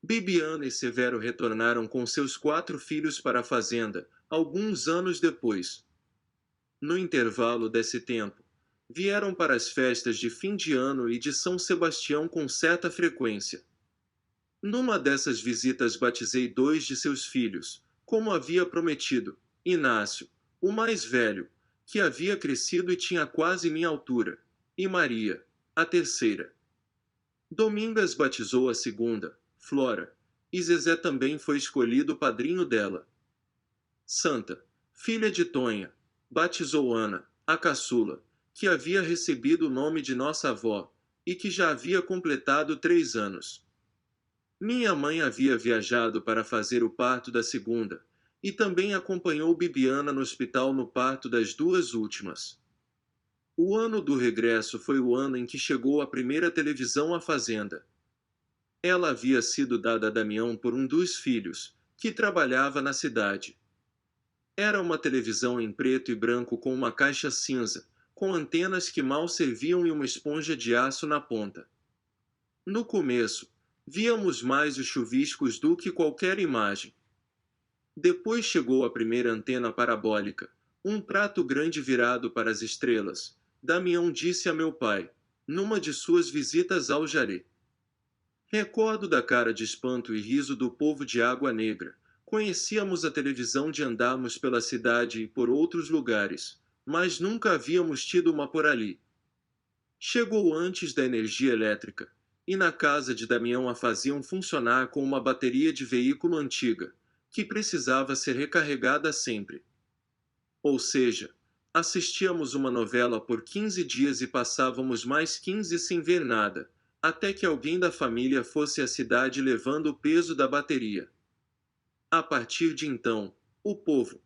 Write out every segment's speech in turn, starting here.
Bibiana e Severo retornaram com seus 4 filhos para a fazenda, alguns anos depois. No intervalo desse tempo, vieram para as festas de fim de ano e de São Sebastião com certa frequência. Numa dessas visitas batizei 2 de seus filhos, como havia prometido: Inácio, o mais velho, que havia crescido e tinha quase minha altura, e Maria, a terceira. Domingas batizou a segunda, Flora, e Zezé também foi escolhido padrinho dela. Santa, filha de Tonha, batizou Ana, a caçula, que havia recebido o nome de nossa avó, e que já havia completado 3 anos. Minha mãe havia viajado para fazer o parto da segunda, e também acompanhou Bibiana no hospital no parto das 2 últimas. O ano do regresso foi o ano em que chegou a primeira televisão à fazenda. Ela havia sido dada a Damião por um dos filhos, que trabalhava na cidade. Era uma televisão em preto e branco com uma caixa cinza, com antenas que mal serviam e uma esponja de aço na ponta. No começo, víamos mais os chuviscos do que qualquer imagem. Depois chegou a primeira antena parabólica, um prato grande virado para as estrelas. Damião disse a meu pai, numa de suas visitas ao Jaré. Recordo da cara de espanto e riso do povo de Água Negra. Conhecíamos a televisão de andarmos pela cidade e por outros lugares, mas nunca havíamos tido uma por ali. Chegou antes da energia elétrica, e na casa de Damião a faziam funcionar com uma bateria de veículo antiga, que precisava ser recarregada sempre. Ou seja, assistíamos uma novela por 15 dias e passávamos mais 15 sem ver nada, até que alguém da família fosse à cidade levando o peso da bateria. A partir de então, o povo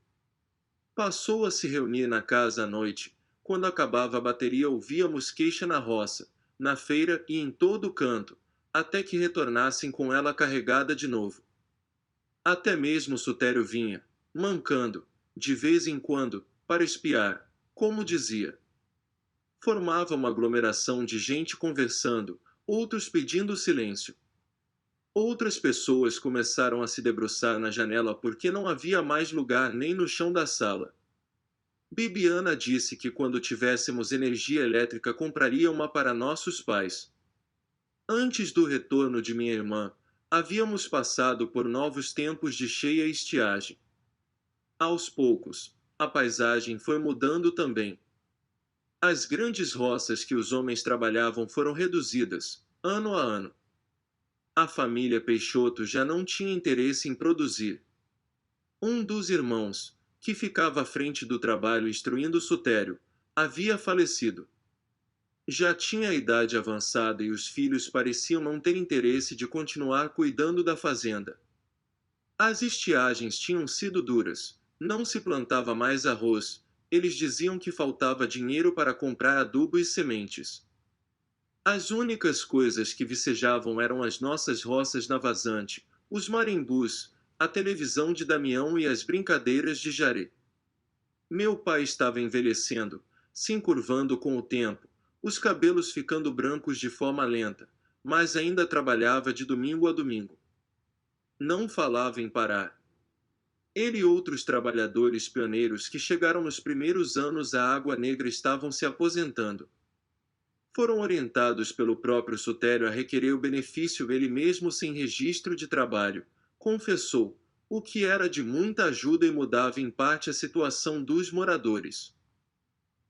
passou a se reunir na casa à noite. Quando acabava a bateria, ouvíamos queixa na roça, na feira e em todo canto, até que retornassem com ela carregada de novo. Até mesmo o Sutério vinha, mancando, de vez em quando, para espiar, como dizia. Formava uma aglomeração de gente conversando, outros pedindo silêncio. Outras pessoas começaram a se debruçar na janela porque não havia mais lugar nem no chão da sala. Bibiana disse que quando tivéssemos energia elétrica compraria uma para nossos pais. Antes do retorno de minha irmã, havíamos passado por novos tempos de cheia estiagem. Aos poucos, a paisagem foi mudando também. As grandes roças que os homens trabalhavam foram reduzidas, ano a ano. A família Peixoto já não tinha interesse em produzir. Um dos irmãos, que ficava à frente do trabalho instruindo o Sutério, havia falecido. Já tinha a idade avançada e os filhos pareciam não ter interesse de continuar cuidando da fazenda. As estiagens tinham sido duras, não se plantava mais arroz, eles diziam que faltava dinheiro para comprar adubo e sementes. As únicas coisas que vicejavam eram as nossas roças na vazante, os marimbus, a televisão de Damião e as brincadeiras de Jaré. Meu pai estava envelhecendo, se encurvando com o tempo, os cabelos ficando brancos de forma lenta, mas ainda trabalhava de domingo a domingo. Não falava em parar. Ele e outros trabalhadores pioneiros que chegaram nos primeiros anos à Água Negra estavam se aposentando. Foram orientados pelo próprio Sutério a requerer o benefício ele mesmo sem registro de trabalho, confessou, o que era de muita ajuda e mudava em parte a situação dos moradores.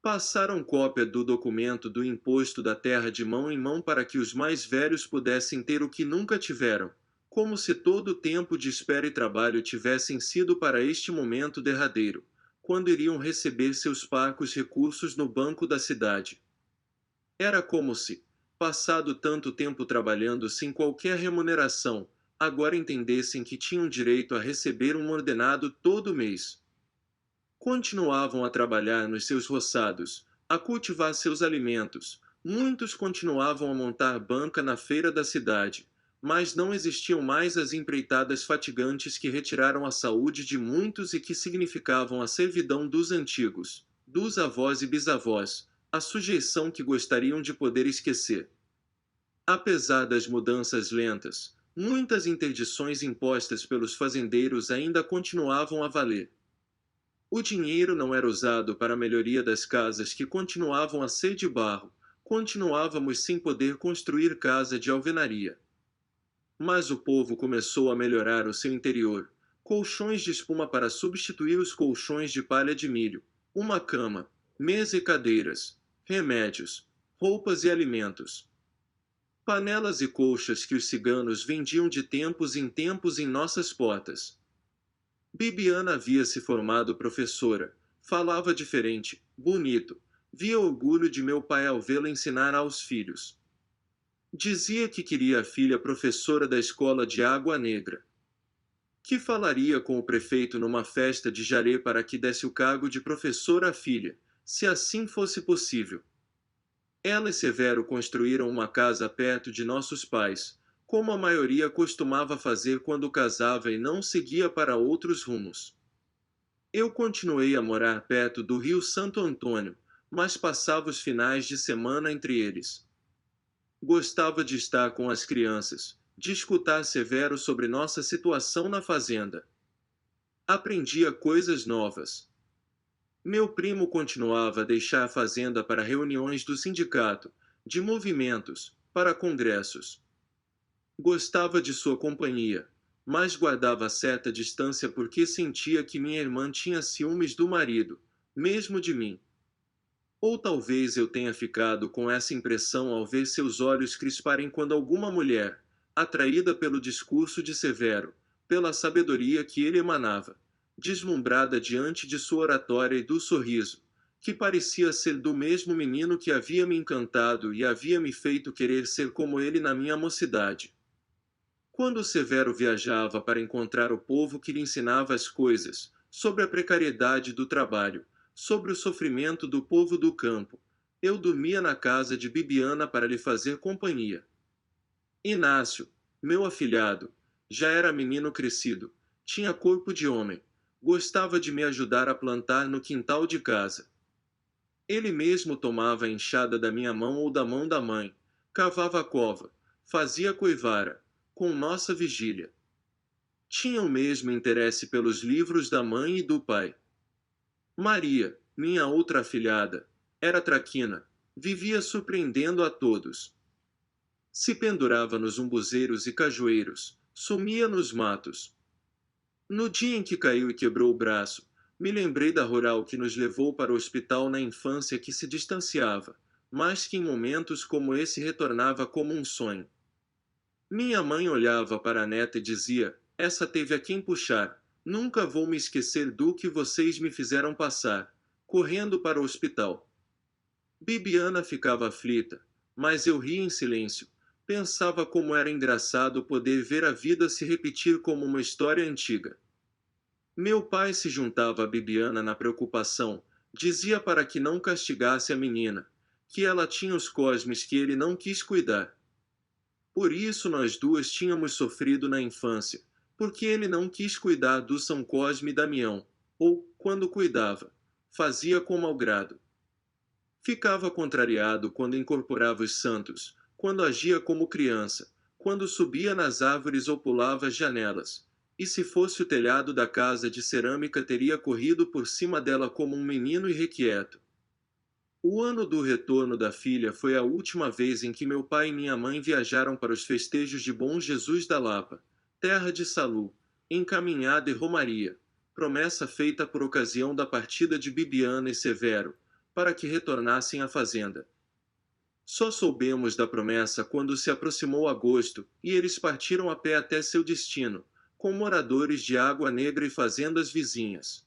Passaram cópia do documento do imposto da terra de mão em mão para que os mais velhos pudessem ter o que nunca tiveram, como se todo o tempo de espera e trabalho tivessem sido para este momento derradeiro, quando iriam receber seus parcos recursos no banco da cidade. Era como se, passado tanto tempo trabalhando sem qualquer remuneração, agora entendessem que tinham direito a receber um ordenado todo mês. Continuavam a trabalhar nos seus roçados, a cultivar seus alimentos, muitos continuavam a montar banca na feira da cidade, mas não existiam mais as empreitadas fatigantes que retiraram a saúde de muitos e que significavam a servidão dos antigos, dos avós e bisavós, a sujeição que gostariam de poder esquecer. Apesar das mudanças lentas, Muitas interdições impostas pelos fazendeiros ainda continuavam a valer. O dinheiro não era usado para a melhoria das casas que continuavam a ser de barro, continuávamos sem poder construir casa de alvenaria. Mas o povo começou a melhorar o seu interior, colchões de espuma para substituir os colchões de palha de milho, uma cama, mesa e cadeiras, remédios, roupas e alimentos. Panelas e colchas que os ciganos vendiam de tempos em tempos em nossas portas. Bibiana havia se formado professora, falava diferente, bonito, via orgulho de meu pai ao vê-la ensinar aos filhos. Dizia que queria a filha professora da escola de Água Negra. Que falaria com o prefeito numa festa de jaré para que desse o cargo de professora à filha, se assim fosse possível. Ela e Severo construíram uma casa perto de nossos pais, como a maioria costumava fazer quando casava e não seguia para outros rumos. Eu continuei a morar perto do Rio Santo Antônio, mas passava os finais de semana entre eles. Gostava de estar com as crianças, de escutar Severo sobre nossa situação na fazenda. Aprendia coisas novas. Meu primo continuava a deixar a fazenda para reuniões do sindicato, de movimentos, para congressos. Gostava de sua companhia, mas guardava certa distância porque sentia que minha irmã tinha ciúmes do marido, mesmo de mim. Ou talvez eu tenha ficado com essa impressão ao ver seus olhos crisparem quando alguma mulher, atraída pelo discurso de Severo, pela sabedoria que ele emanava, deslumbrada diante de sua oratória e do sorriso, que parecia ser do mesmo menino que havia me encantado e havia me feito querer ser como ele na minha mocidade. Quando Severo viajava para encontrar o povo que lhe ensinava as coisas, sobre a precariedade do trabalho, sobre o sofrimento do povo do campo, eu dormia na casa de Bibiana para lhe fazer companhia. Inácio, meu afilhado, já era menino crescido, tinha corpo de homem, gostava de me ajudar a plantar no quintal de casa. Ele mesmo tomava a enxada da minha mão ou da mão da mãe, cavava a cova, fazia coivara, com nossa vigília. Tinha o mesmo interesse pelos livros da mãe e do pai. Maria, minha outra afilhada, era traquina, vivia surpreendendo a todos. Se pendurava nos umbuzeiros e cajueiros, sumia nos matos. No dia em que caiu e quebrou o braço, me lembrei da rural que nos levou para o hospital na infância que se distanciava, mas que em momentos como esse retornava como um sonho. Minha mãe olhava para a neta e dizia: essa teve a quem puxar, nunca vou me esquecer do que vocês me fizeram passar, correndo para o hospital. Bibiana ficava aflita, mas eu ria em silêncio. Pensava como era engraçado poder ver a vida se repetir como uma história antiga. Meu pai se juntava a Bibiana na preocupação, dizia para que não castigasse a menina, que ela tinha os cosmes que ele não quis cuidar. Por isso nós duas tínhamos sofrido na infância, porque ele não quis cuidar do São Cosme e Damião, ou, quando cuidava, fazia com mau grado. Ficava contrariado quando incorporava os santos, quando agia como criança, quando subia nas árvores ou pulava as janelas, e se fosse o telhado da casa de cerâmica teria corrido por cima dela como um menino irrequieto. O ano do retorno da filha foi a última vez em que meu pai e minha mãe viajaram para os festejos de Bom Jesus da Lapa, terra de Salu, encaminhada e romaria, promessa feita por ocasião da partida de Bibiana e Severo, para que retornassem à fazenda. Só soubemos da promessa quando se aproximou agosto e eles partiram a pé até seu destino, com moradores de Água Negra e fazendas vizinhas.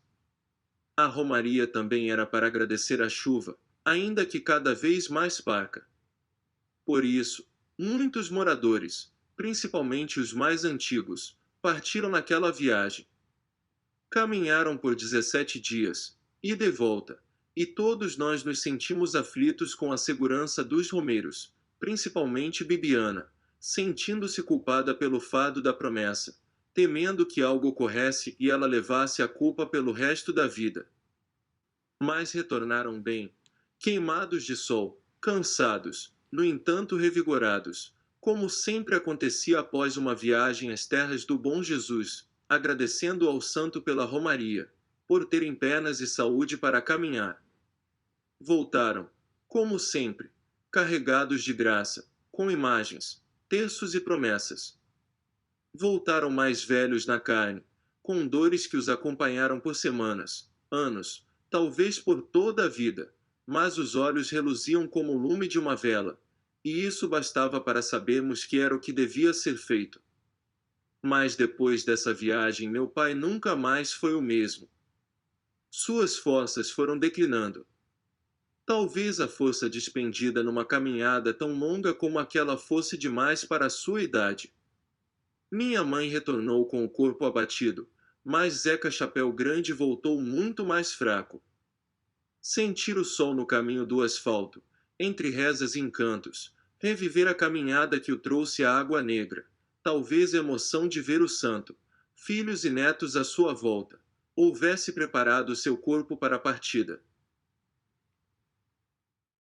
A romaria também era para agradecer a chuva, ainda que cada vez mais parca. Por isso, muitos moradores, principalmente os mais antigos, partiram naquela viagem. Caminharam por 17 dias, ida e volta, e todos nós nos sentimos aflitos com a segurança dos romeiros, principalmente Bibiana, sentindo-se culpada pelo fardo da promessa, temendo que algo ocorresse e ela levasse a culpa pelo resto da vida. Mas retornaram bem, queimados de sol, cansados, no entanto revigorados, Como sempre acontecia após uma viagem às terras do Bom Jesus, agradecendo ao santo pela romaria, por terem pernas e saúde para caminhar. Voltaram, como sempre, carregados de graça, com imagens, terços e promessas. Voltaram mais velhos na carne, com dores que os acompanharam por semanas, anos, talvez por toda a vida, mas os olhos reluziam como o lume de uma vela, e isso bastava para sabermos que era o que devia ser feito. Mas depois dessa viagem, meu pai nunca mais foi o mesmo. Suas forças foram declinando. Talvez a força despendida numa caminhada tão longa como aquela fosse demais para a sua idade. Minha mãe retornou com o corpo abatido, mas Zeca Chapéu Grande voltou muito mais fraco. Sentir o sol no caminho do asfalto, entre rezas e encantos, reviver a caminhada que o trouxe à Água Negra, talvez a emoção de ver o santo, filhos e netos à sua volta, houvesse preparado seu corpo para a partida.